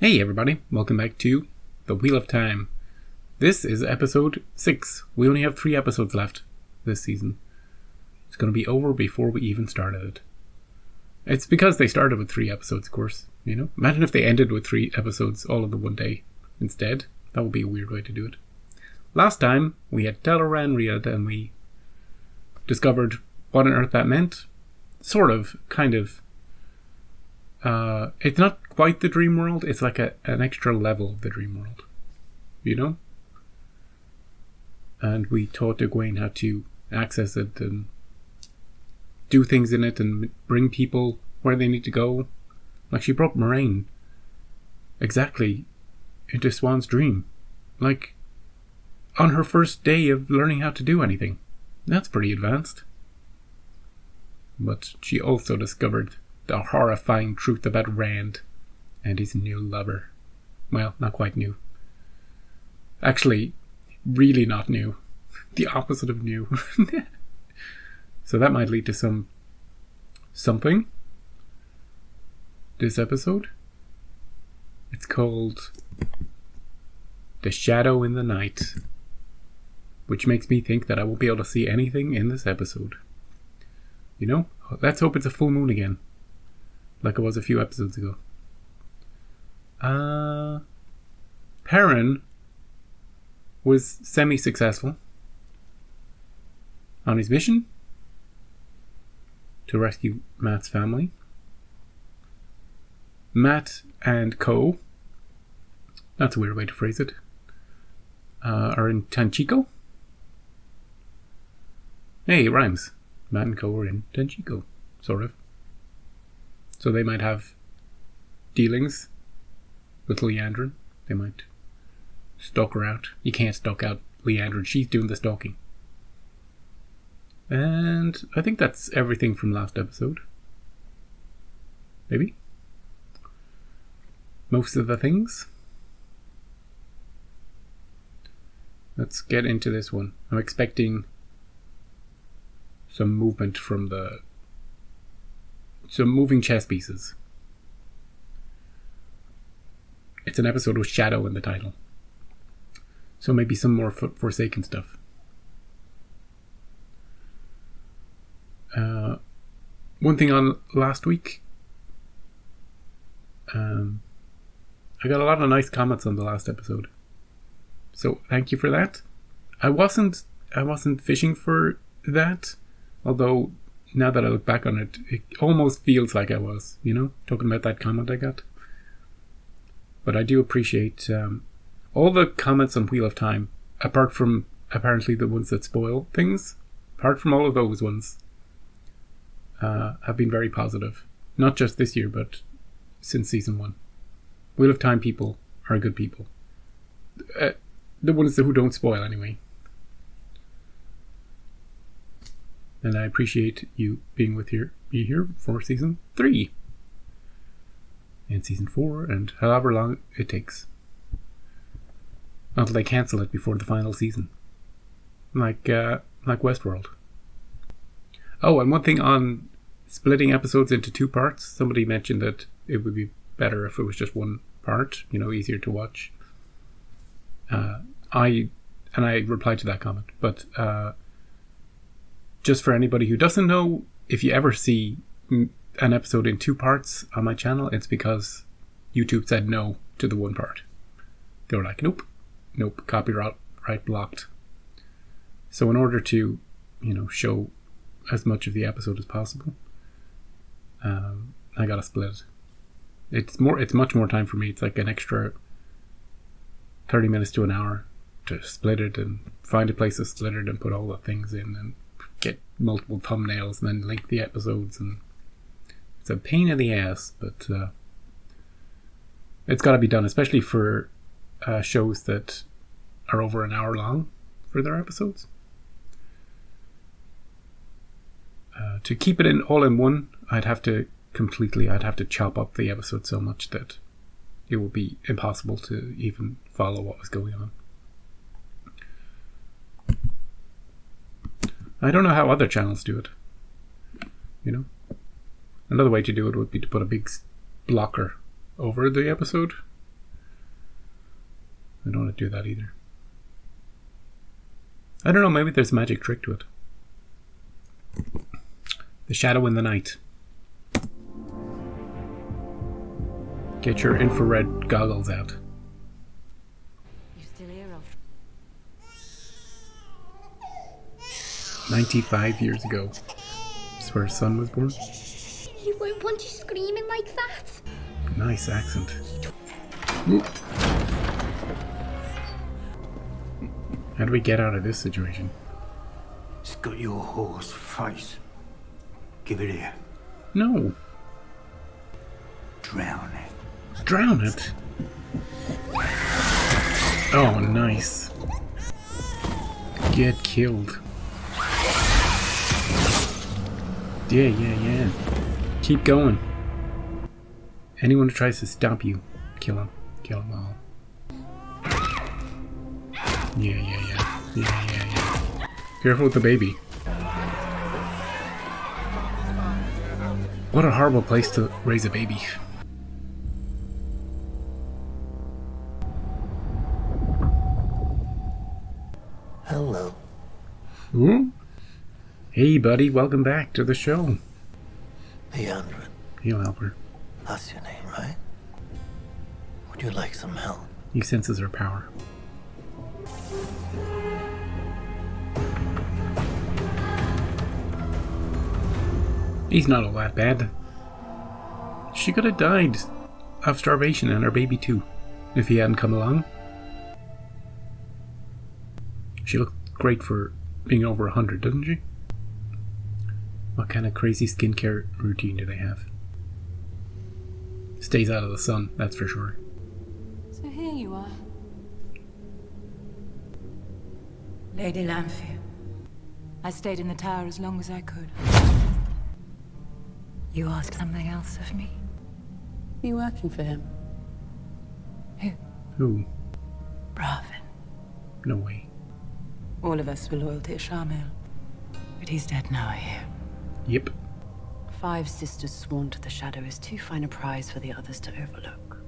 Hey everybody, welcome back to The Wheel of Time. This is episode 6. We only have 3 episodes left this season. It's going to be over before we even started it. It's because they started with 3 episodes, of course. You know, imagine if they ended with 3 episodes all in the one day instead. That would be a weird way to do it. Last time, we had Tel'aran'rhiod and we discovered what on earth that meant. Sort of, kind of. It's not quite the dream world, it's like an extra level of the dream world. You know? And we taught Egwene how to access it and do things in it and bring people where they need to go. Like she brought Moiraine exactly into Swan's dream. Like on her first day of learning how to do anything. That's pretty advanced. But she also discovered the horrifying truth about Rand and his new lover. Well, not quite new. Actually, really not new. The opposite of new. So that might lead to something. This episode. It's called The Shadow in the Night, which makes me think that I won't be able to see anything in this episode. You know, let's hope it's a full moon again, like it was a few episodes ago. Perrin was semi-successful on his mission to rescue Mat's family. Mat and Co, that's a weird way to phrase it, are in Tanchico. Hey, it rhymes. Mat and Co are in Tanchico, sort of. So they might have dealings with Liandrin. They might stalk her out. You can't stalk out Liandrin. She's doing the stalking. And I think that's everything from last episode. Maybe? Most of the things. Let's get into this one. I'm expecting some movement from some moving chess pieces. It's an episode with Shadow in the title. So maybe some more Forsaken stuff. One thing on last week. I got a lot of nice comments on the last episode. So thank you for that. I wasn't fishing for that. Although, now that I look back on it, it almost feels like I was, you know, talking about that comment I got. But I do appreciate all the comments on Wheel of Time, apart from apparently the ones that spoil things. Apart from all of those ones, have been very positive. Not just this year, but since season 1. Wheel of Time people are good people. The ones who don't spoil, anyway. And I appreciate you being me here for season 3. And season 4, and however long it takes. Until they cancel it before the final season. Like Westworld. Oh, and one thing on splitting episodes into 2 parts. Somebody mentioned that it would be better if it was just 1 part, you know, easier to watch. I replied to that comment, but just for anybody who doesn't know, if you ever see an episode in 2 parts on my channel, it's because YouTube said no to the 1 part. They were like, nope, copyright blocked. So in order to, you know, show as much of the episode as possible, I gotta split it. It's much more time for me. It's like an extra 30 minutes to an hour to split it and find a place to split it and put all the things in and get multiple thumbnails and then link the episodes, and it's a pain in the ass, but it's got to be done, especially for shows that are over an hour long for their episodes. To keep it all in one, I'd have to chop up the episode so much that it would be impossible to even follow what was going on. I don't know how other channels do it. You know? Another way to do it would be to put a big blocker over the episode I don't want to do that either. I don't know, maybe there's a magic trick to it. The shadow in the night. Get your infrared goggles out. You still here after 95 years ago. That's where her son was born. He won't want you screaming like that. Nice accent. Ooh. How do we get out of this situation? It's got your horse face. Give it here. No. Drown it. Drown it. Oh, nice. Get killed. Yeah. Keep going. Anyone who tries to stop you, kill him. Kill them all. Yeah. Careful with the baby. What a horrible place to raise a baby. Hello. Ooh. Hey buddy, welcome back to the show. Leandrin. He'll help her. That's your name, right? Would you like some help? He senses her power. He's not all that bad. She could have died of starvation and her baby too, if he hadn't come along. She looked great for being over 100, doesn't she? What kind of crazy skincare routine do they have? Stays out of the sun, that's for sure. So here you are. Lady Lanfear. I stayed in the tower as long as I could. You asked something else of me? Are you working for him? Who? Bravin. No way. All of us were loyal to Ishamil. But he's dead now, I hear. Yep. 5 sisters sworn to the shadow is too fine a prize for the others to overlook.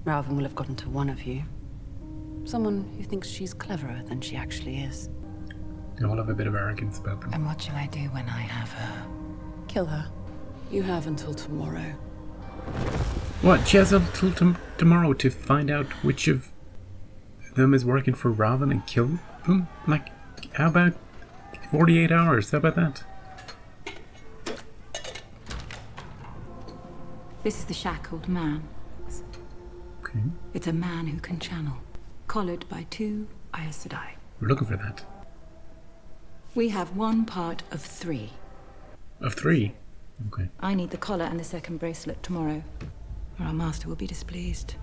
Ralvin will have gotten to one of you. Someone who thinks she's cleverer than she actually is. They all have a bit of arrogance about them. And what shall I do when I have her? Kill her. You have until tomorrow. What? She has until tomorrow to find out which of them is working for Ravin and kill them? Like, how about 48 hours? How about that? This is the shackled man. Okay. It's a man who can channel, collared by 2 Aes Sedai. We're looking for that. We have 1 part of 3. Of 3? Okay. I need the collar and the second bracelet tomorrow, or our master will be displeased.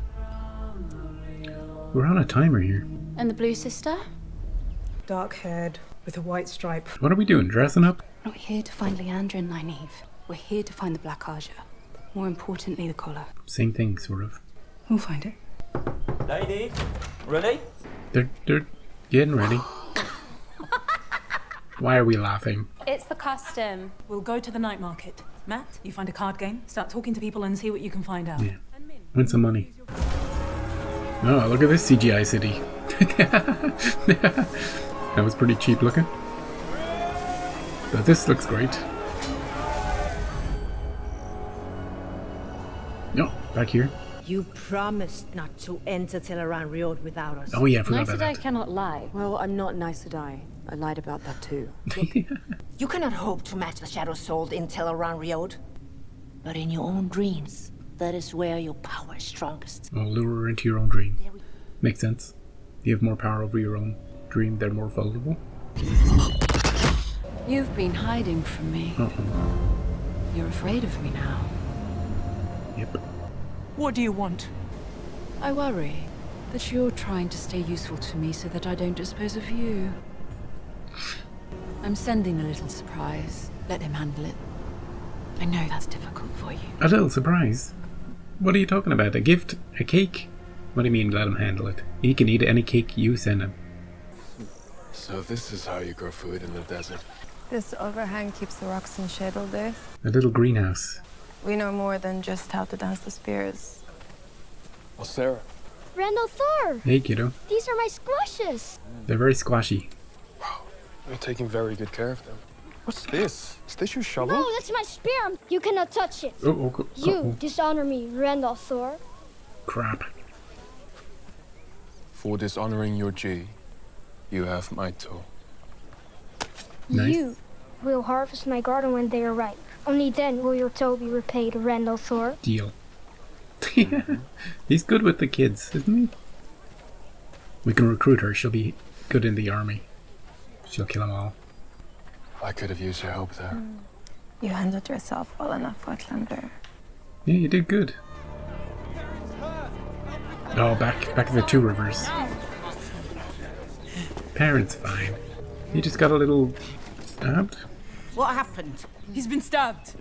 We're on a timer here. And the blue sister? Dark-haired, with a white stripe. What are we doing? Dressing up? We're not here to find Leandra and Nynaeve. We're here to find the Black Aja. More importantly, the collar. Same thing, sort of. We'll find it. Lady, ready? They're getting ready. Why are we laughing? It's the custom. We'll go to the night market. Matt, you find a card game, start talking to people and see what you can find out. Yeah. Win some money. Oh, look at this CGI city. That was pretty cheap looking. But this looks great. No, back here. You promised not to enter Teleran Riod without us. Oh yeah, I forgot Nice about that I that. cannot lie. Well, I'm not nice to die. I lied about that too. You cannot hope to match the Shadow Soul in Teleran Riod. But in your own dreams, that is where your power is strongest. Oh, lure her into your own dream. Makes sense. You have more power over your own dream, they're more vulnerable. You've been hiding from me. Uh-oh. You're afraid of me now. Yep. What do you want? I worry that you're trying to stay useful to me so that I don't dispose of you. I'm sending a little surprise. Let him handle it. I know that's difficult for you. A little surprise? What are you talking about? A gift? A cake? What do you mean let him handle it? He can eat any cake you send him. So this is how you grow food in the desert. This overhang keeps the rocks in shade all day. A little greenhouse. We know more than just how to dance the spears. Well, Sarah, Randall Thor! Hey, kiddo. These are my squashes! They're very squashy. You're taking very good care of them. What's this? Is this your shovel? No, that's my spear! You cannot touch it! Oh. You dishonor me, Randall Thor. Crap. For dishonoring your G, you have my tool. Nice. You will harvest my garden when they are ripe. Only then will your toe be repaid, Randall Thor. Deal. He's good with the kids, isn't he? We can recruit her. She'll be good in the army. She'll kill them all. I could have used your help there. You handled yourself well enough, Outlander. Yeah, you did good. Oh, back at the Two Rivers. Parents fine. He just got a little stabbed. What happened? He's been stabbed.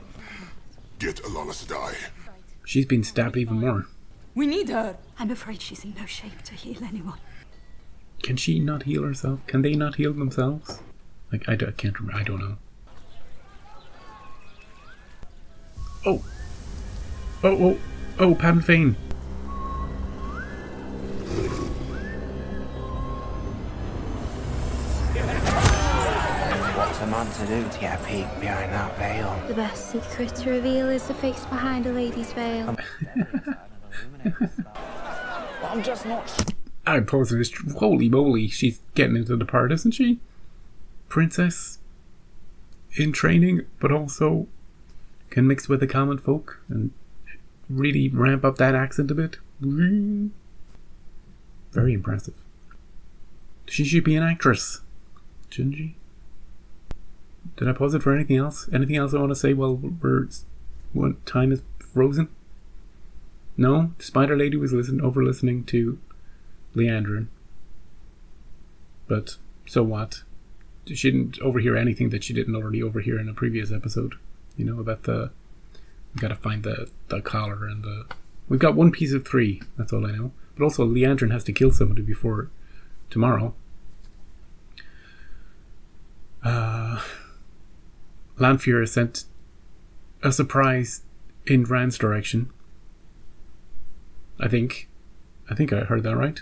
Get Alana Sedai. She's been stabbed even more. We need her. I'm afraid she's in no shape to heal anyone. Can she not heal herself? Can they not heal themselves? Like, I can't remember. I don't know. Oh, Padden Fane. What's a man to do to get a peek behind that veil? The best secret to reveal is the face behind a lady's veil. I'm just not... I'm posing this. Holy moly, she's getting into the part, isn't she? Princess in training, but also can mix with the common folk and really ramp up that accent a bit. Very impressive. She should be an actress, shouldn't she? Did I pause it for anything else? Anything else I want to say while what time is frozen? No? Spider Lady was over-listening to Leandrin. But so what? She didn't overhear anything that she didn't already overhear in a previous episode. You know, about we gotta find the collar and the... We've got one piece of 3, that's all I know. But also Leandrin has to kill somebody before tomorrow. Lanfear sent a surprise in Rand's direction. I think I heard that right.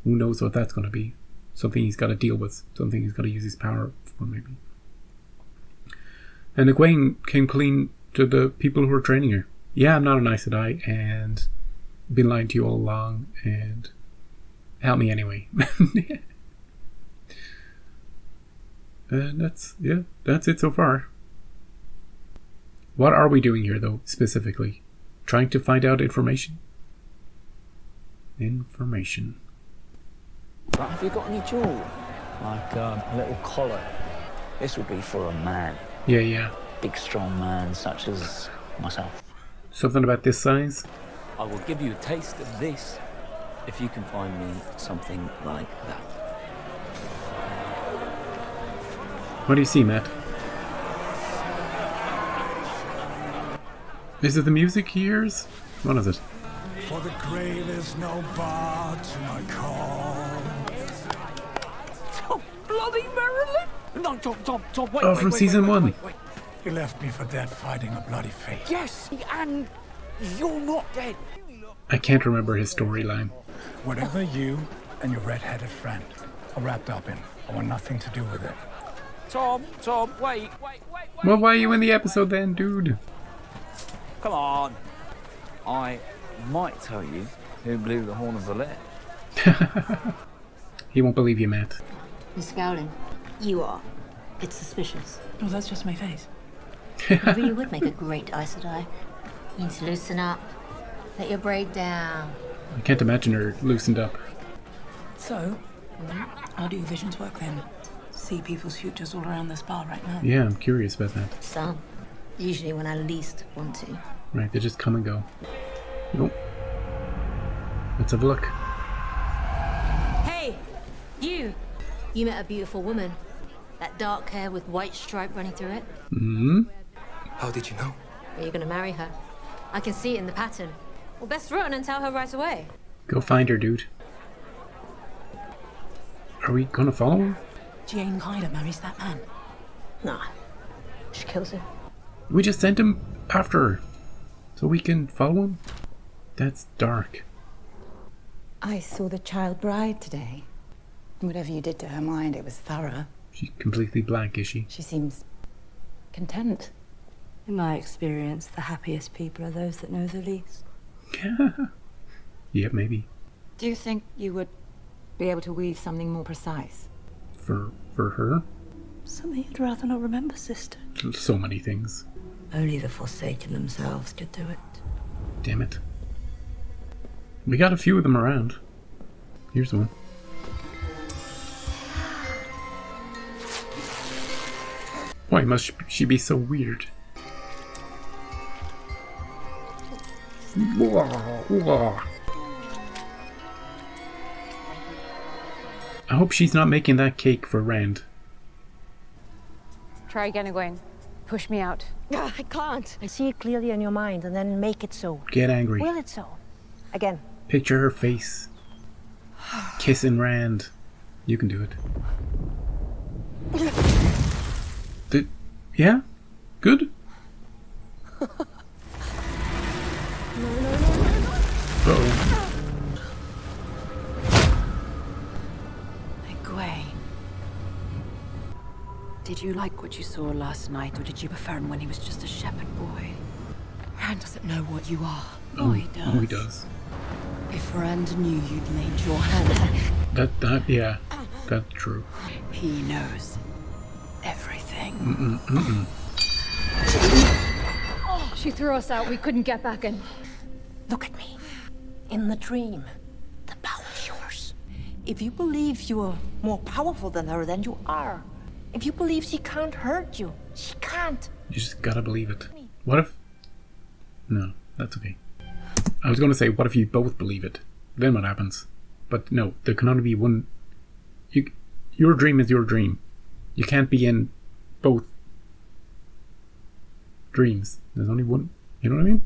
Who knows what that's going to be? Something he's got to deal with. Something he's got to use his power for, maybe. And Egwene came clean to the people who were training her. Yeah, I'm not an Aes Sedai, and been lying to you all along, and help me anyway. And that's it so far. What are we doing here, though, specifically? Trying to find out information? Information. But have you got any jewelry? Like a little collar. This would be for a man. Yeah. Big, strong man such as myself. Something about this size? I will give you a taste of this if you can find me something like that. What do you see, Matt? Is it the music he hears? What is it? For the grave is no bar to my call. Oh, bloody Marilyn! No, Tom, wait. Oh, from season 1. Wait. You left me for dead fighting a bloody fate. Yes, and you're not dead. I can't remember his storyline. Whatever you and your red-headed friend are wrapped up in, I want nothing to do with it. Tom, wait. Well, why are you in the episode then, dude? Come on. I might tell you who blew the horn of the lair. He won't believe you, Matt. Miss Gowling, you are. It's suspicious. Oh, that's just my face. You really would make a great Aes Sedai. You need to loosen up. Let your braid down. I can't imagine her loosened up. So, how do your visions work then? See people's futures all around this bar right now? Yeah, I'm curious about that. Some. Usually when I least want to. Right, they just come and go. Nope. Let's have a look. Hey! You! You met a beautiful woman. That dark hair with white stripe running through it. Mm-hmm. How did you know? Are you going to marry her? I can see it in the pattern. Well, best run and tell her right away. Go find her, dude. Are we gonna follow him? Jane Hyder marries that man. Nah. She kills him. We just sent him after her. So we can follow him? That's dark. I saw the child bride today. Whatever you did to her mind, it was thorough. She's completely blank, is she? She seems content. In my experience, the happiest people are those that know the least. Yeah, maybe. Do you think you would be able to weave something more precise? For her? Something you'd rather not remember, sister. So many things. Only the Forsaken themselves could do it. Damn it. We got a few of them around. Here's one. Why must she be so weird? I hope she's not making that cake for Rand. Try again, Egwene. Push me out. I can't. I see it clearly in your mind, and then make it so. Get angry. Will it so? Again. Picture her face. Kissing Rand. You can do it. Yeah? Good? Uh-oh. Egwene. Did you like what you saw last night, or did you prefer him when he was just a shepherd boy? Rand doesn't know what you are. Oh, he does. Oh, he does. If Rand knew you'd laid your hand... Yeah. That's true. He knows everything. She threw us out. We couldn't get back in. Look at me. In the dream, the power is yours. If you believe you're more powerful than her, then you are. If you believe she can't hurt you, she can't. You just gotta believe it. What if... No, that's okay. I was gonna say, what if you both believe it? Then what happens? But no, there can only be one... Your dream is your dream. You can't be in both dreams. There's only one. You know what I mean?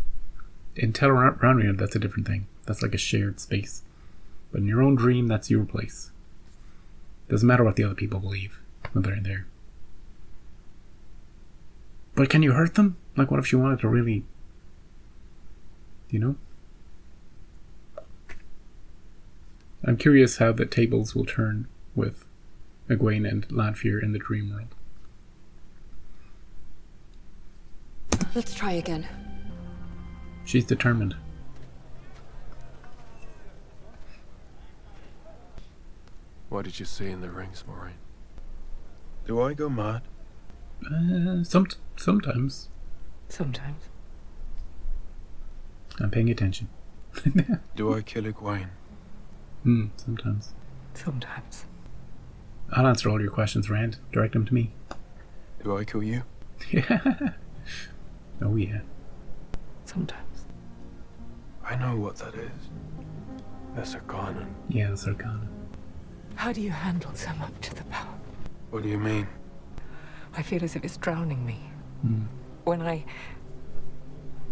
In Tel'aran'rhiod, that's a different thing. That's like a shared space. But in your own dream, that's your place. Doesn't matter what the other people believe when they're in there. But can you hurt them? Like, what if she wanted to really... You know? I'm curious how the tables will turn with Egwene and Lanfear in the dream world. Let's try again. She's determined. What did you see in the rings, Moiraine? Do I go mad? Sometimes. Sometimes. I'm paying attention. Do I kill Egwene? Sometimes. Sometimes. I'll answer all your questions, Rand. Direct them to me. Do I kill you? Yeah. Oh, yeah. Sometimes. I know what that is. The Sarkhanen. Yeah, the Sarkhanen. How do you handle so much of the power? What do you mean? I feel as if it's drowning me. When I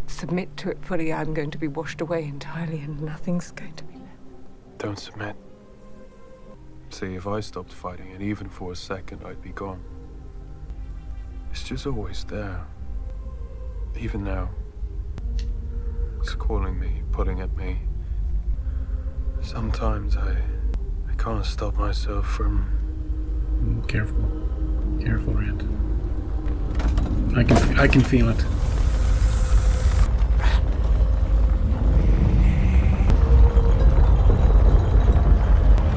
submit to it fully, I'm going to be washed away entirely and nothing's going to be left. Don't submit. See, if I stopped fighting it, even for a second, I'd be gone. It's just always there. Even now. It's calling me, pulling at me. Sometimes I can't stop myself from... Careful. Careful, Rand. I can feel it.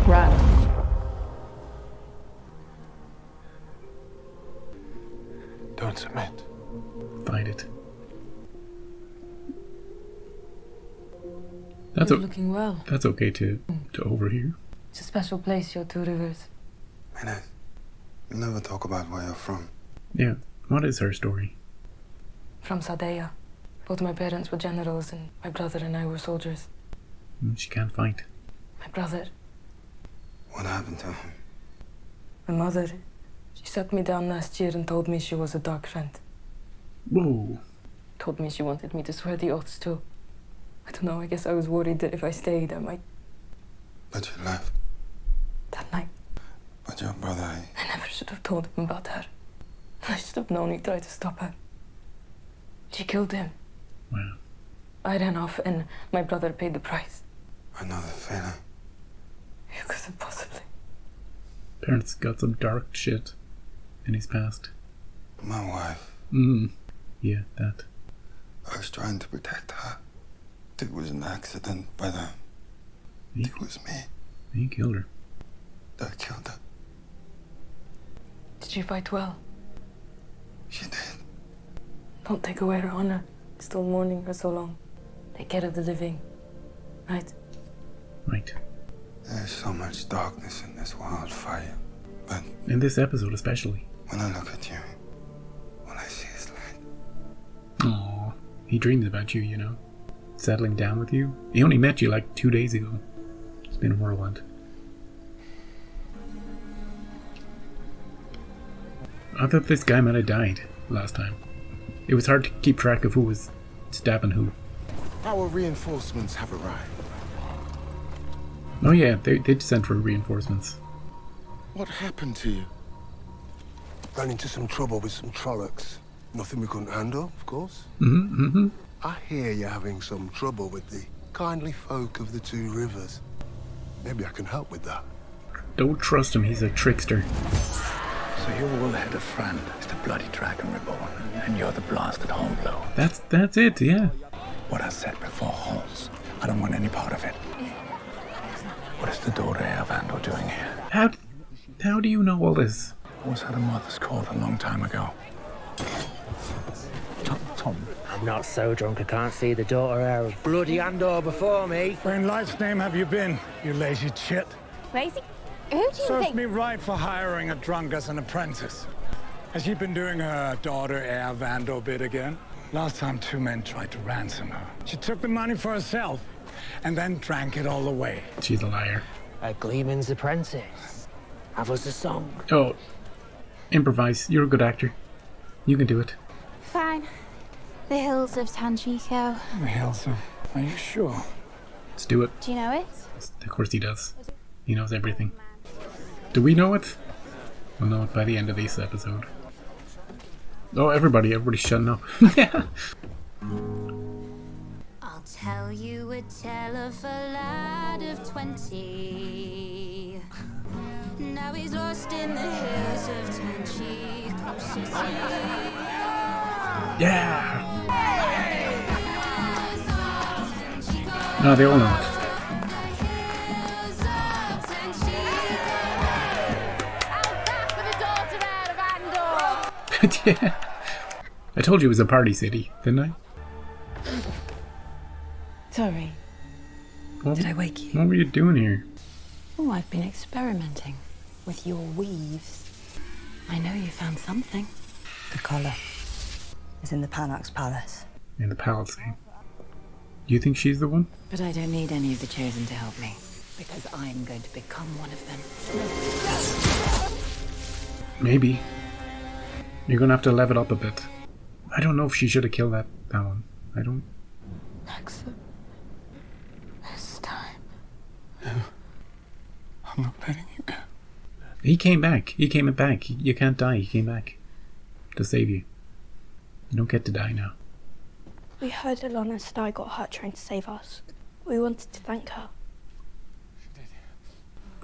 Rand. Don't submit. Fight it. You're looking well. That's okay to overhear. It's a special place, your Two Rivers. Minette, you never talk about where you're from. Yeah. What is her story? From Sadeya. Both my parents were generals and my brother and I were soldiers. She can't fight. My brother. What happened to him? My mother. She sat me down last year and told me she was a dark friend. Whoa. Told me she wanted me to swear the oaths too. I don't know, I guess I was worried that if I stayed, I might... But you left. That night. But your brother... I never should have told him about her. I should have known he tried to stop her. She killed him. Wow. I ran off and my brother paid the price. Another failure. You couldn't possibly. Parents got some dark shit in his past. My wife. Yeah, that. I was trying to protect her. It was an accident, but it was me. He killed her. I killed her. Did she fight well? She did. Don't take away her honor. Still mourning her so long. Take care of the living. Right? Right. There's so much darkness in this wildfire. But in this episode especially. When I look at you, when I see his light. Aww. He dreams about you, you know. Settling down with you. He only met you like 2 days ago. It's been a whirlwind. I thought this guy might have died last time. It was hard to keep track of who was stabbing who. Our reinforcements have arrived. Oh yeah, they sent for reinforcements. What happened to you? Ran into some trouble with some Trollocs. Nothing we couldn't handle, of course. I hear you're having some trouble with the kindly folk of the Two Rivers. Maybe I can help with that. Don't trust him, he's a trickster. So your wool-headed friend is the bloody dragon reborn, and you're the blasted Hornblow. That's it, yeah. What I said before holds. I don't want any part of it. What is the daughter of Andor doing here? How do you know all this? I was at a mother's court a long time ago. Tom. I'm not so drunk I can't see the daughter heir of bloody Andor before me. Where in life's name have you been, you lazy chit? Crazy? Who do you Serves think? me right for hiring a drunk as an apprentice. Has she been doing her daughter heir of Andor bit again? Last time 2 men tried to ransom her. She took the money for herself and then drank it all away. She's a liar. A Gleeman's apprentice. Have us a song. Oh, improvise. You're a good actor. You can do it. Fine. The hills of Tanchico. The hills of... Are you sure? Let's do it. Do you know it? Of course he does. He knows everything. Do we know it? We'll know it by the end of this episode. Oh, everybody's shutting up. Yeah. I'll tell you a tale of a lad of 20. Now he's lost in the hills of Tanchico City. Yeah. No, they all know it. Yeah. I told you it was a party city, didn't I? Sorry. Did I wake you? What were you doing here? Oh, I've been experimenting with your weaves. I know you found something. The collar is in the Panax Palace. In the palace, eh? Do you think she's the one? But I don't need any of the Chosen to help me, because I'm going to become one of them. Maybe. You're gonna have to level it up a bit. I don't know if she should have killed that one. I don't... Nexa. This time. I'm not letting you go. He came back. He came back. You can't die. He came back. To save you. You don't get to die now. We heard Alana Sty got hurt trying to save us. We wanted to thank her.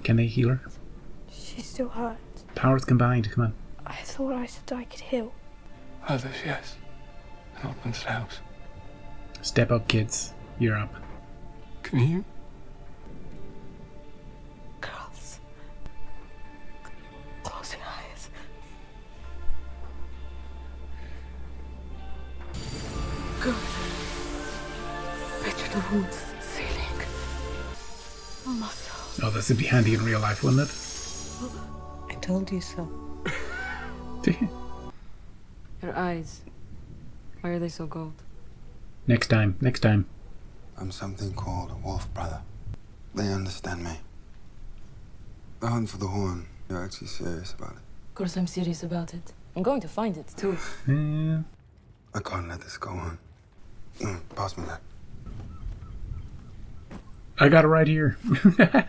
Can they heal her? She's still hurt. Powers combined. Come on. I thought Aes Sedai could heal. Others, yes. Not themselves. Step up, kids. You're up. Can you? Girls. Close your eyes. Good. Picture the wounds, ceiling. Muscles. Oh, this would be handy in real life, wouldn't it? I told you so. Her eyes. Why are they so gold? Next time. Next time. I'm something called a wolf brother. They understand me. The hunt for the horn. You're actually serious about it. Of course I'm serious about it. I'm going to find it, too. Yeah. I can't let this go on. Pass me that. I got it right here. I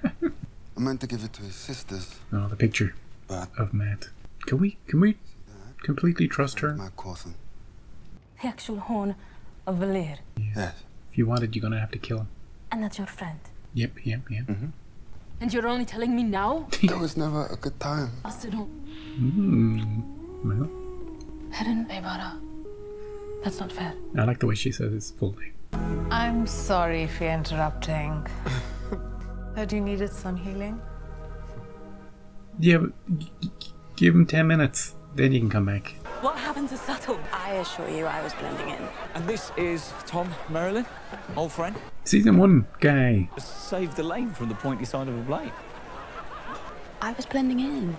meant to give it to his sisters. Oh, the picture of Matt. Can we completely trust her? My cousin. The actual horn of Valir. Yes. If you want it, you're gonna have to kill him. And that's your friend. Yep. Mm-hmm. And you're only telling me now? There was never a good time. Well, Helen Ibarra. That's not fair. I like the way she says his full name. I'm sorry for interrupting. Heard you needed some healing? Yeah, but give him 10 minutes, then you can come back. What happened to Subtle? I assure you I was blending in. And this is Tom Merlin, old friend. Season 1 guy. Saved the lane from the pointy side of a blade. I was blending in.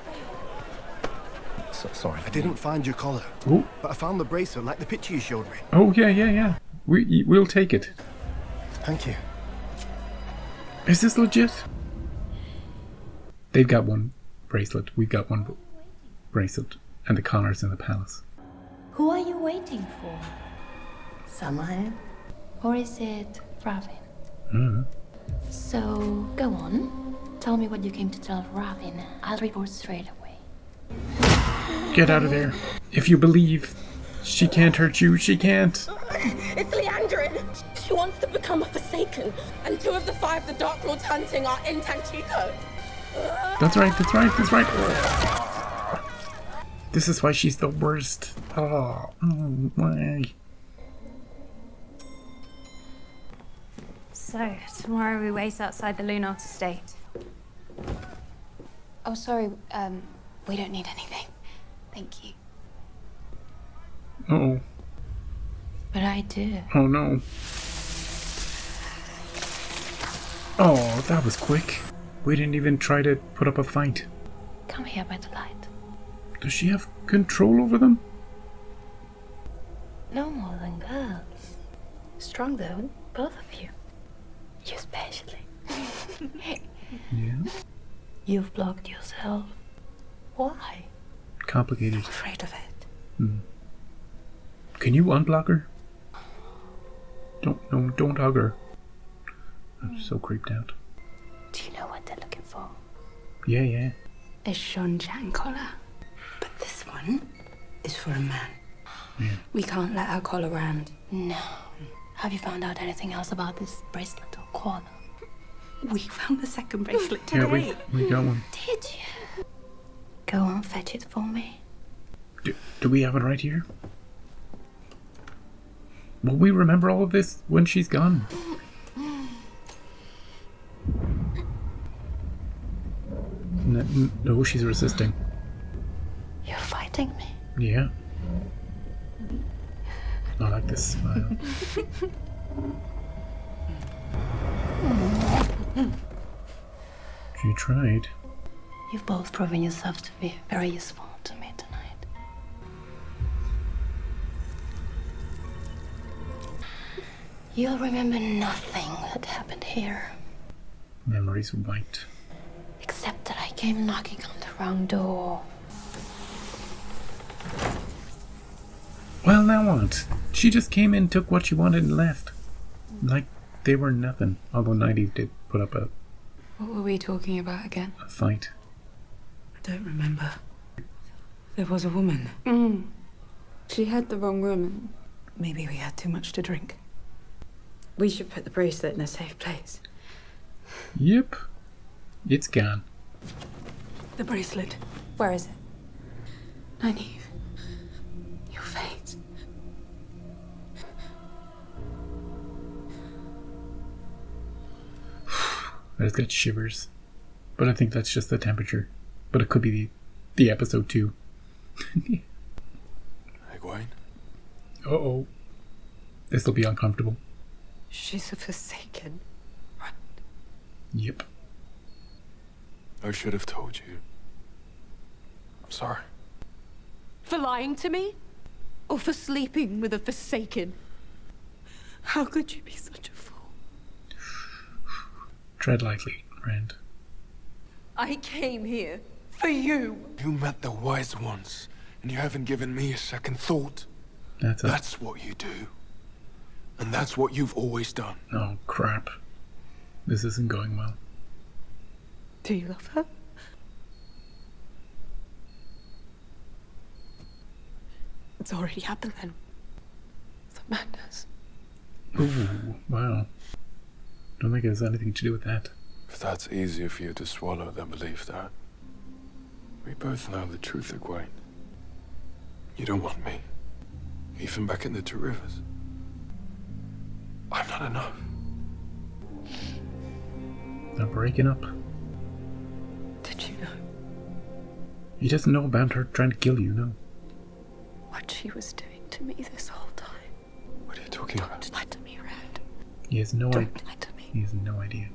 Sorry. I didn't find your collar, Oh, but I found the bracelet like the picture you showed me. oh yeah. We'll take it. Thank you. Is this legit? They've got one bracelet. We've got one bracelet. And the collar's in the palace. Who are you waiting for? Samael? Or is it Ravin? So, go on. Tell me what you came to tell Ravin. I'll report straight away. Get out of there. If you believe she can't hurt you, she can't. It's Leandrin! She wants to become a Forsaken, and 2 of the 5 the Dark Lord's hunting are in Tanchico. That's right. This is why she's the worst. Oh, why? So, tomorrow we wait outside the Lunart estate. Oh, sorry. We don't need anything. Thank you. Uh-oh. But I do. Oh, no. Oh, that was quick. We didn't even try to put up a fight. Come here by the light. Does she have control over them? No more than girls. Strong though, both of you. You especially. Yeah. You've blocked yourself. Why? Complicated. Afraid of it. Can you unblock her? Don't hug her. I'm so creeped out. Do you know what they're looking for? Yeah. A Shonjan collar. But this one is for a man. Yeah. We can't let her collar around. No. Have you found out anything else about this bracelet or collar? We found the second bracelet today. Yeah, we got one. Did you? Go on, fetch it for me. Do we have it right here? Will we remember all of this when she's gone? No, she's resisting. You're fighting me. Yeah. Not like this smile. She tried. You've both proven yourselves to be very useful to me tonight. You'll remember nothing that happened here. Memories wiped. Except that I came knocking on the wrong door. Well, now what? She just came in, took what she wanted, and left. Like they were nothing. Although Nynaeve did put up a What were we talking about again? fight. I don't remember. There was a woman. She had the wrong woman. Maybe we had too much to drink. We should put the bracelet in a safe place. Yep. It's gone. The bracelet. Where is it? Nynaeve. Your face. I just got shivers. But I think that's just the temperature. But it could be the episode too. Hey, Egwene? Uh-oh. This'll be uncomfortable. She's a Forsaken. Yep. I should have told you. I'm sorry. For lying to me? Or for sleeping with a Forsaken? How could you be such a fool? Tread lightly, Rand. I came here for you. You met the wise ones, and you haven't given me a second thought. That's what you do. And that's what you've always done. Oh, crap. This isn't going well. Do you love her? It's already happened then. It's a madness. Ooh, wow. Don't think it has anything to do with that. If that's easier for you to swallow, then believe that. We both know the truth, Egwene. You don't want me. Even back in the Two Rivers. I'm not enough. They're breaking up. Did you know He doesn't know about her trying to kill you, no. what she was doing to me this whole time? What are you talking about? Don't lie to me, Rand. He has no idea. Don't lie to me. He has no idea.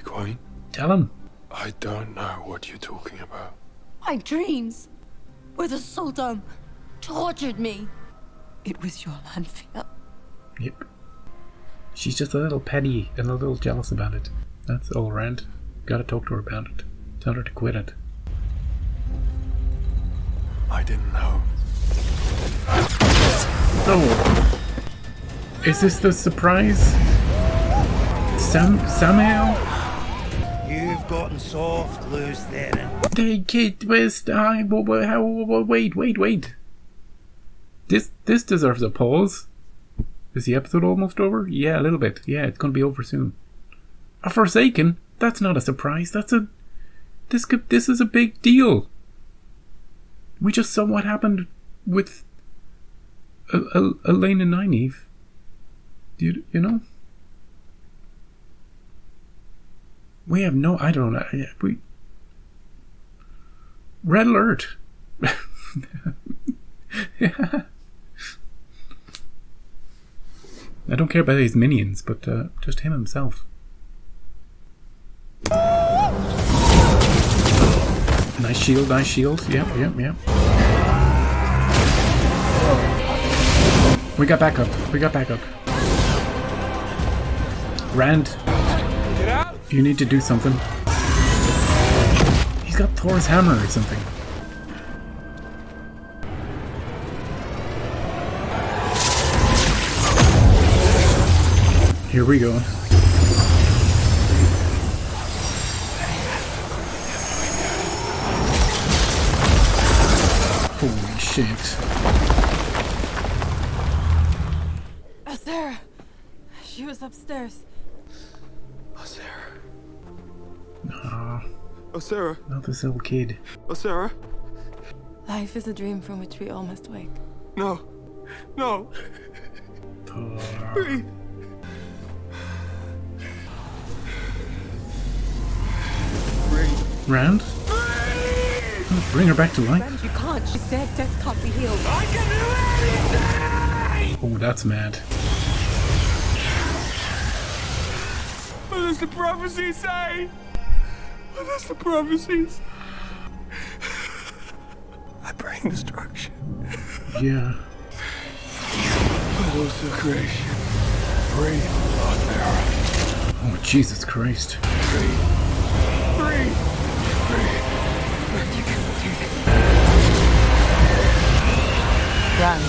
Egwene? Tell him. I don't know what you're talking about. My dreams, where the Sultan tortured me. It was your Lanfear. Yep. She's just a little petty and a little jealous about it. That's all, Rand. Gotta talk to her about it. Tell her to quit it. I didn't know. Oh. Is this the surprise? Samael? You've gotten soft, loose then. The kid was... Wait. This deserves a pause. Is the episode almost over? Yeah, a little bit. Yeah, it's gonna be over soon. A Forsaken? That's not a surprise. This is a big deal. We just saw what happened with Elaine and Nynaeve. You know? We have no... I don't know. Red alert. Yeah. I don't care about his minions, but just him himself. Nice shield. Yep. We got backup. Rand, you need to do something. He's got Thor's hammer or something. Here we go. Holy shit. Sarah! She was upstairs. Nah. Oh, Sarah. Not this little kid. Oh, Sarah. Life is a dream from which we all must wake. No. Breathe. Rand? Bring her back to life? Rand, you can't. She's dead. Death can't be healed. I can do anything! Oh, that's mad. What does the prophecy say? What does the prophecies? I bring destruction. Yeah. What was the creation? Breathe, Lothair. Oh, Jesus Christ. Breathe. Run.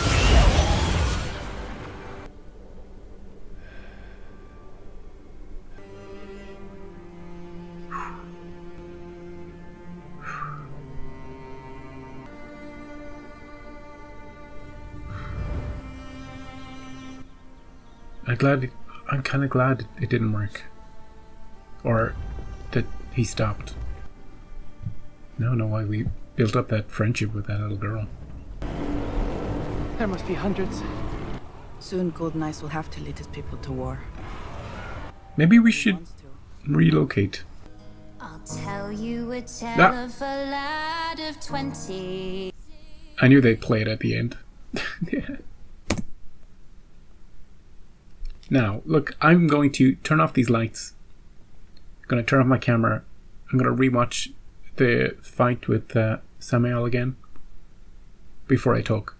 I'm kind of glad it didn't work. Or that he stopped. Now I know why we built up that friendship with that little girl. There must be hundreds. Soon Golden Eyes will have to lead his people to war. Maybe we should relocate. I'll tell you a tale of a lad of 20. I knew they'd play it at the end. Yeah. Now, look, I'm going to turn off these lights. I'm going to turn off my camera. I'm going to rewatch the fight with Samael again before I talk,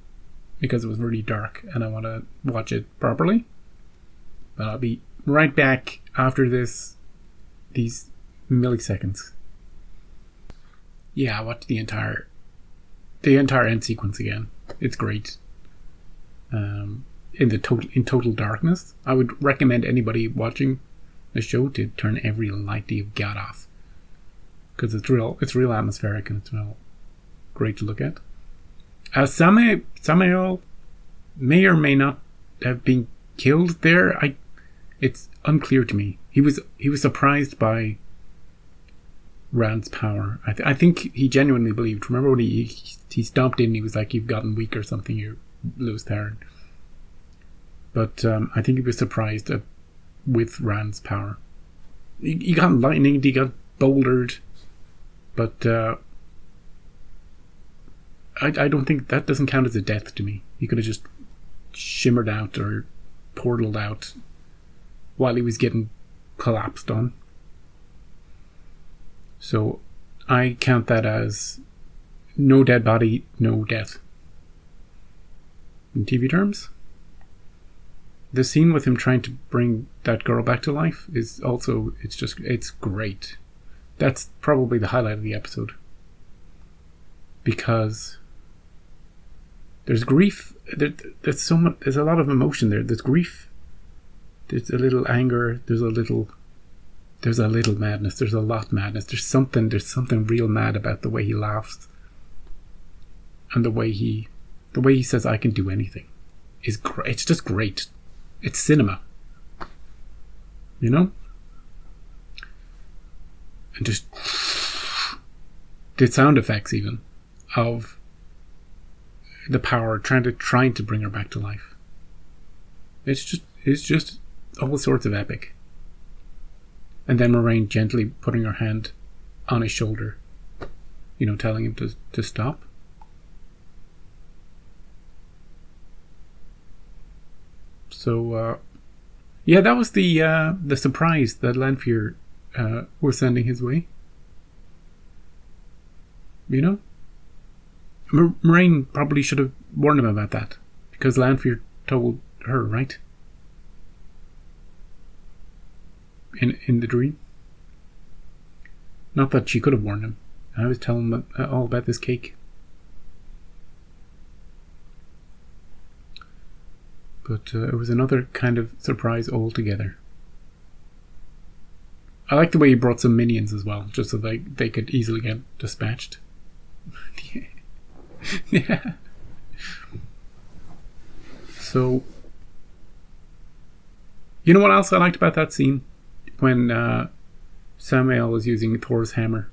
because it was really dark and I want to watch it properly. But I'll be right back after these milliseconds. Yeah, I watched the entire end sequence again. It's great. In total darkness. I would recommend anybody watching the show to turn every light you've got off, because it's real atmospheric and it's real great to look at. Samael may or may not have been killed there. It's unclear to me. He was surprised by Rand's power. I think he genuinely believed. Remember when he stomped in, he was like, "You've gotten weak or something, you Lewis Theron." But I think he was surprised with Rand's power. He got lightning, he got bouldered, but I don't think that doesn't count as a death to me. He could have just shimmered out or portaled out while he was getting collapsed on. So I count that as no dead body, no death. In TV terms, the scene with him trying to bring that girl back to life is also, it's great. That's probably the highlight of the episode. Because there's grief, there's so much, there's a lot of emotion there. There's grief, there's a little anger, there's a little madness, there's a lot madness. There's something real mad about the way he laughs. And the way he says, "I can do anything," is great. It's just great. It's cinema. You know? And just the sound effects even of the power trying to bring her back to life. It's just all sorts of epic. And then Moiraine gently putting her hand on his shoulder, you know, telling him to stop. So, yeah, that was the surprise that Lanfear was sending his way. You know? Moiraine probably should have warned him about that, because Lanfear told her, right? In the dream. Not that she could have warned him. I was telling him all about this cake. But it was another kind of surprise altogether. I like the way he brought some minions as well, just so they could easily get dispatched. Yeah. So, you know what else I liked about that scene? When Samael was using Thor's hammer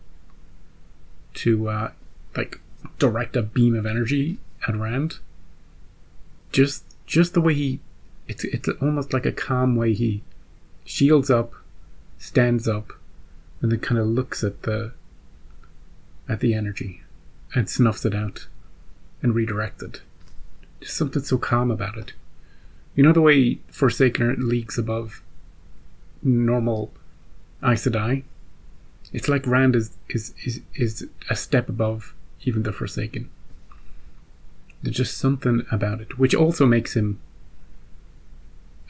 to direct a beam of energy at Rand. Just the way it's almost like a calm way he shields up, stands up, and then kind of looks at the energy and snuffs it out and redirects it. Just something so calm about it. You know the way Forsaken leagues above normal Aes Sedai? It's like Rand is a step above even the Forsaken. There's just something about it, which also makes him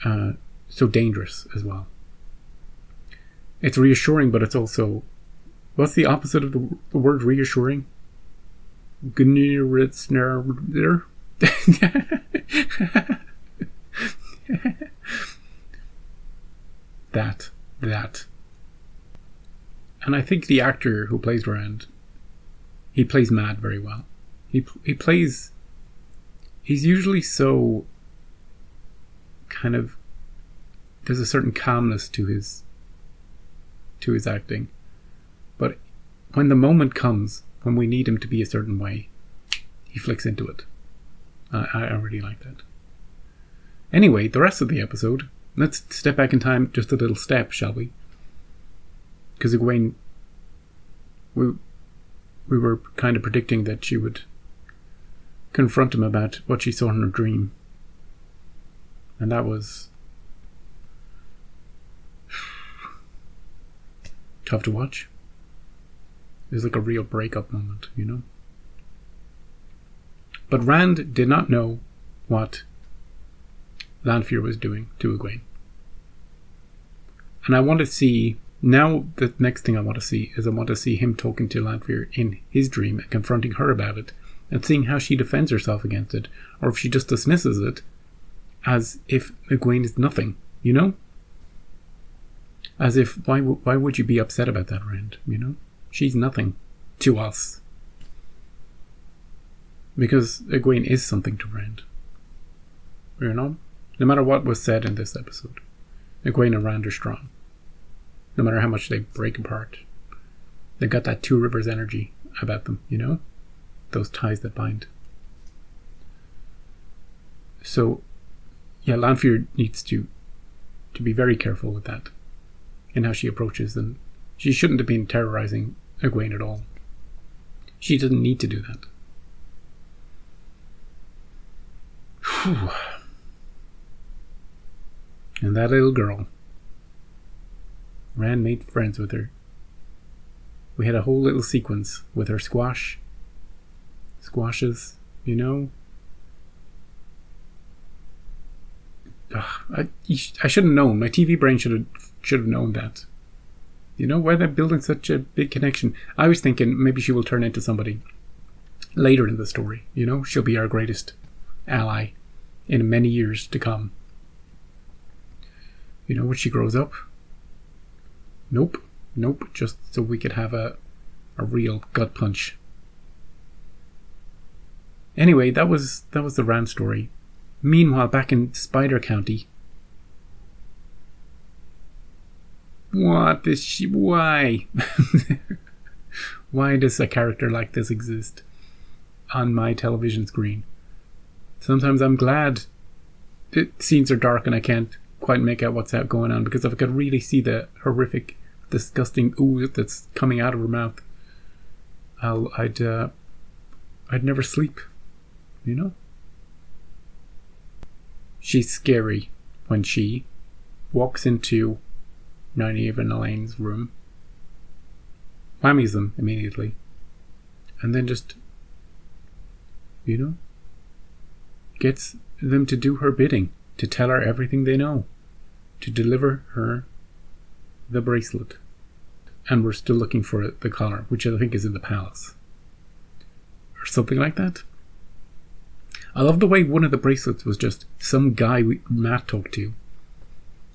so dangerous as well. It's reassuring, but it's also... What's the opposite of the word reassuring? Gniritzner. That. And I think the actor who plays Rand, he plays Mad very well. He plays... He's usually so kind of... There's a certain calmness to his acting. But when the moment comes, when we need him to be a certain way, he flicks into it. I really like that. Anyway, the rest of the episode, let's step back in time just a little step, shall we? Because Egwene, we were kind of predicting that she would confront him about what she saw in her dream. And that was tough to watch. It was like a real breakup moment, you know? But Rand did not know what Lanfear was doing to Egwene. And I want to see... Now, the next thing I want to see is I want to see him talking to Lanfear in his dream and confronting her about it and seeing how she defends herself against it, or if she just dismisses it as if Egwene is nothing, you know? As if, why would you be upset about that, Rand, you know? She's nothing to us. Because Egwene is something to Rand. You know? No matter what was said in this episode, Egwene and Rand are strong. No matter how much they break apart. They've got that Two Rivers energy about them, you know? Those ties that bind. So, yeah, Lanfear needs to be very careful with that in how she approaches them. She shouldn't have been terrorizing Egwene at all. She doesn't need to do that. Whew. And that little girl. Rand made friends with her. We had a whole little sequence with her squashes, you know. I should have known. My TV brain should have known that. You know, why they're building such a big connection. I was thinking maybe she will turn into somebody later in the story. You know, she'll be our greatest ally in many years to come. You know, when she grows up. Nope. Just so we could have a real gut punch. Anyway, that was the Rand story. Meanwhile, back in Spider County. Why? Why does a character like this exist on my television screen? Sometimes I'm glad scenes are dark and I can't quite make out what's going on, because if I could really see the horrific, disgusting ooze that's coming out of her mouth, I'd never sleep, you know? She's scary when she walks into Nynaeve and Elaine's room, whammies them immediately, and then just, you know, gets them to do her bidding, to tell her everything they know, to deliver her the bracelet. And we're still looking for the collar, which I think is in the palace. Or something like that. I love the way one of the bracelets was just some guy Matt talked to.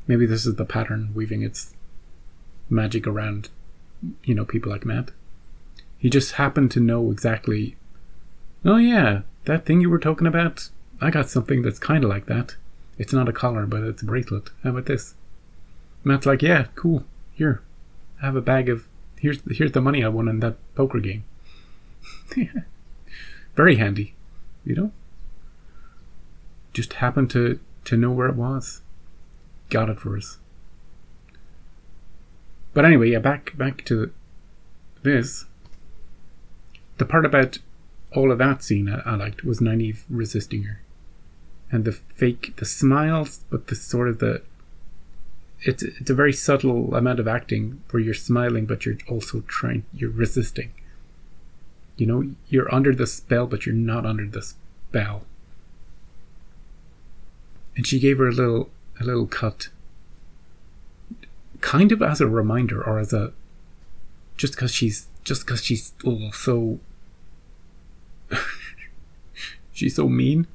Maybe this is the pattern weaving its magic around, you know, people like Matt. He just happened to know exactly, oh yeah, that thing you were talking about, I got something that's kind of like that. It's not a collar, but it's a bracelet. How about this? Matt's like, yeah, cool. Here, I have a bag of, here's the money I won in that poker game. Very handy, you know? Just happened to know where it was. Got it for us. But anyway, yeah, back to this. The part about all of that scene I liked was Nynaeve resisting her. And the smiles, but the sort of it's a very subtle amount of acting where you're smiling, but you're also you're resisting. You know, you're under the spell, but you're not under the spell. And she gave her a little cut, kind of as a reminder, or as a just because she's so she's so mean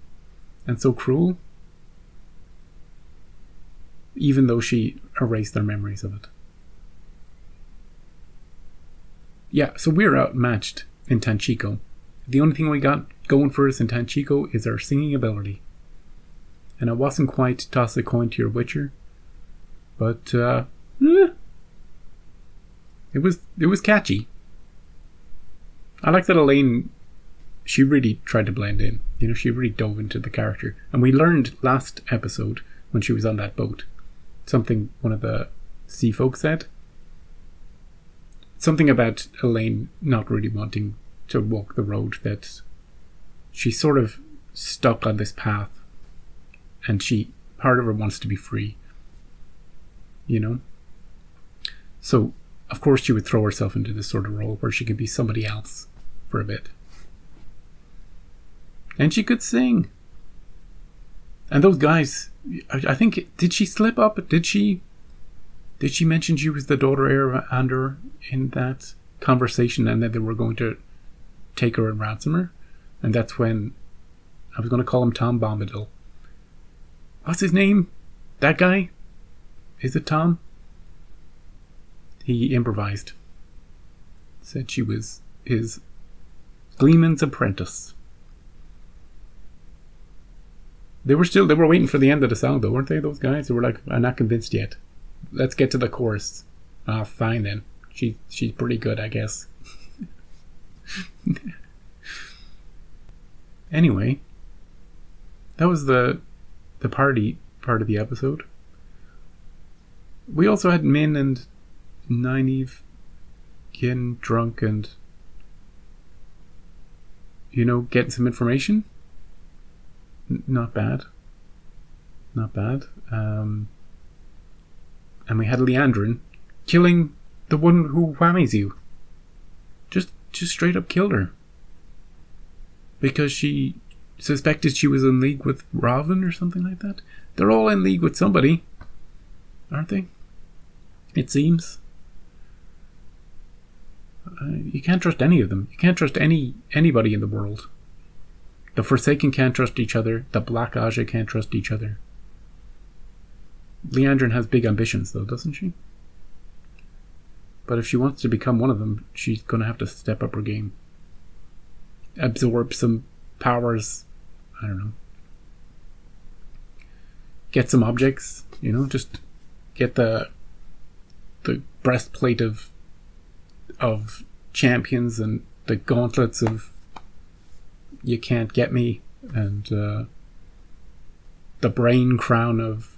and so cruel, even though she erased their memories of it. Yeah, so we're outmatched in Tanchico. The only thing we got going for us in Tanchico is our singing ability. And I wasn't quite toss a coin to your Witcher, but it was catchy. I like that Elaine, she really tried to blend in. You know, she really dove into the character. And we learned last episode, when she was on that boat, something one of the sea folk said. Something about Elaine not really wanting to walk the road, that she's sort of stuck on this path. And part of her wants to be free. You know? So, of course, she would throw herself into this sort of role where she could be somebody else for a bit. And she could sing. And those guys, I think, did she slip up? Did she mention she was the daughter heir of Andor in that conversation, and that they were going to take her and ransom her? And that's when, I was going to call him Tom Bombadil. What's his name? That guy? Is it Tom? He improvised. Said she was his Gleeman's apprentice. They were waiting for the end of the song though, weren't they, those guys? They were like, I'm not convinced yet. Let's get to the chorus. Ah, fine then. She's pretty good, I guess. Anyway, that was the party part of the episode. We also had Min and Nynaeve getting drunk and, getting some information. Not bad. Not bad. And we had Liandrin killing the one who whammies you. Just straight up killed her. Because she suspected she was in league with Robin or something like that. They're all in league with somebody, aren't they? It seems. You can't trust any of them. You can't trust anybody in the world. The Forsaken can't trust each other. The Black Aja can't trust each other. Liandrin has big ambitions, though, doesn't she? But if she wants to become one of them, she's going to have to step up her game. Absorb some powers. I don't know. Get some objects, just get the breastplate of champions and the gauntlets of you can't get me, and the brain crown of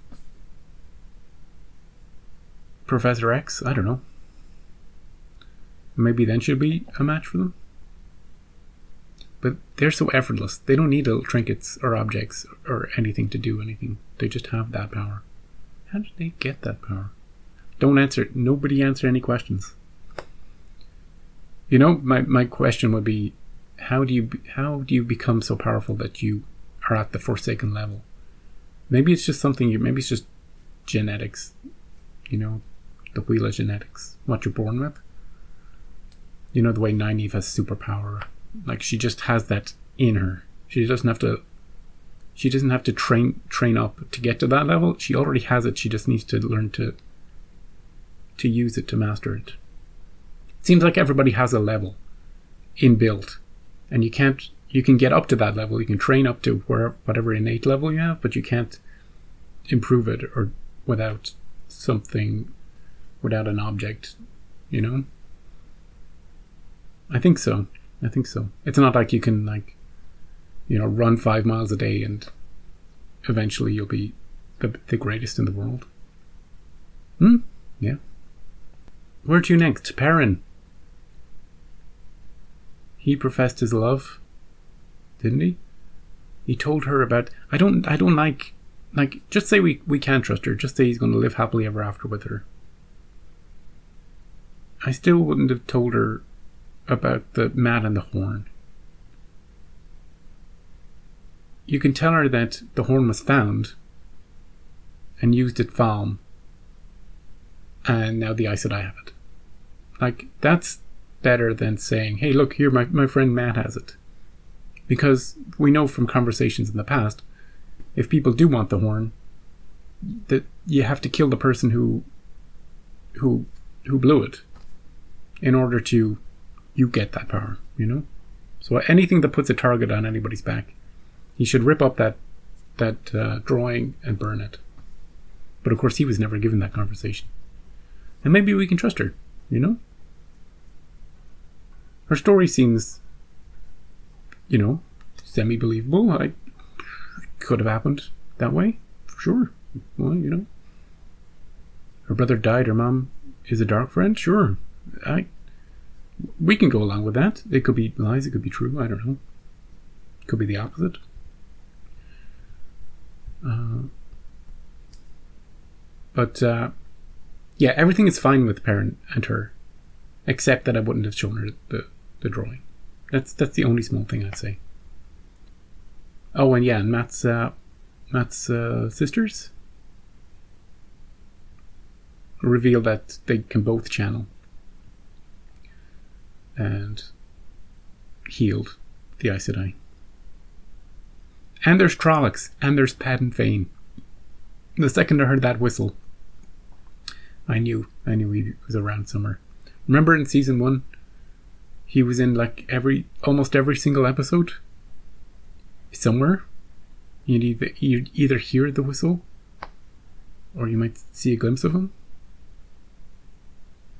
Professor X. I don't know. Maybe then she'll be a match for them. But they're so effortless. They don't need little trinkets or objects or anything to do anything. They just have that power. How did they get that power? Nobody answer any questions. My question would be, how do you become so powerful that you are at the Forsaken level? Maybe it's just maybe it's just genetics. The wheel of genetics. What you're born with. The way Nynaeve has superpower. Like, she just has that in her. She doesn't have to train up to get to that level. She already has it. She just needs to learn to use it, to master it. It seems like everybody has a level inbuilt, and you can get up to that level. You can train up to whatever innate level you have, but you can't improve it or without an object, I think so. It's not like you can run 5 miles a day and eventually you'll be the greatest in the world. Yeah. Where to next? Perrin. He professed his love, didn't he? He told her about. I don't like. Just say we can't trust her. Just say he's going to live happily ever after with her. I still wouldn't have told her about the mat and the horn. You can tell her that the horn was found and used at Falm, and now the Aes Sedai have it. That's better than saying, hey, look, here, my friend Matt has it. Because we know from conversations in the past, if people do want the horn, that you have to kill the person who blew it in order to you get that power, So anything that puts a target on anybody's back, he should rip up that drawing and burn it. But of course, he was never given that conversation. And maybe we can trust her, Her story seems, semi-believable. It could have happened that way, for sure. Well, her brother died, her mom is a dark friend, sure. We can go along with that. It could be lies, it could be true, I don't know. It could be the opposite. Yeah, everything is fine with Perrin and her, except that I wouldn't have shown her the drawing. That's the only small thing I'd say. Oh, and yeah, and Matt's sisters reveal that they can both channel and healed the Aes Sedai. And there's Trollocs, and there's Padan Fain. The second I heard that whistle, I knew he was around somewhere. Remember in season 1, he was in almost every single episode. Somewhere, you'd either hear the whistle, or you might see a glimpse of him.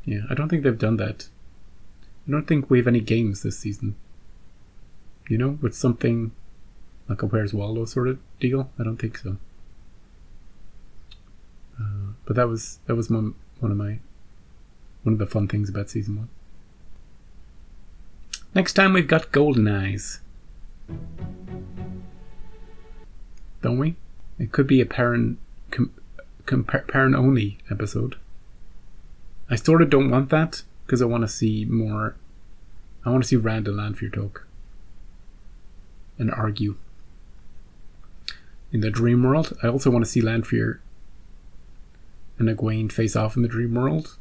Yeah, I don't think they've done that. I don't think we have any games this season. You know, with something like a Where's Waldo sort of deal. I don't think so. But that was one of the fun things about season 1. Next time we've got Golden Eyes. Don't we? It could be a parent only episode. I sort of don't want that because I want to see more. I want to see Rand and Lanfear talk and argue. In the dream world, I also want to see Lanfear and Egwene face off in the dream world.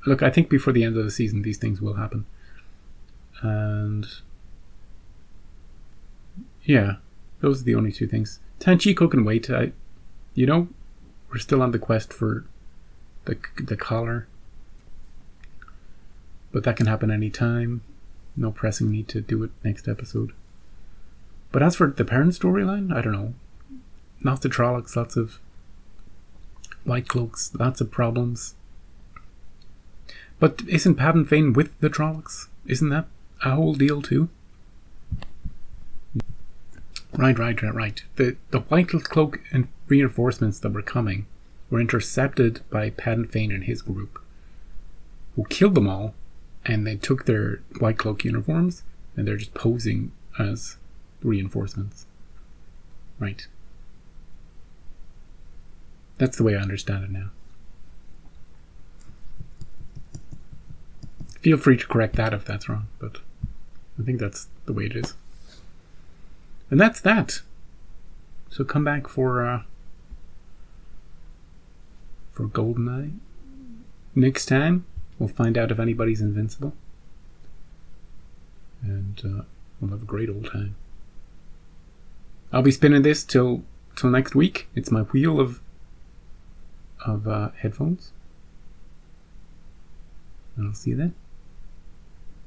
Look, I think before the end of the season these things will happen. And yeah, those are the only 2 things. Tanchico can wait. We're still on the quest for the collar. But that can happen anytime. No pressing need to do it next episode. But as for the parent storyline, I don't know. Lots of Trollocs, lots of White Cloaks, lots of problems. But isn't Padan Fain with the Trollocs? Isn't that a whole deal too? Right. The White Cloak and reinforcements that were coming were intercepted by Padan Fain and his group, who killed them all, and they took their White Cloak uniforms, and they're just posing as reinforcements. Right. That's the way I understand it now. Feel free to correct that if that's wrong, but I think that's the way it is. And that's that. So come back for GoldenEye. Next time, we'll find out if anybody's invincible. And we'll have a great old time. I'll be spinning this till next week. It's my wheel of headphones. And I'll see you then.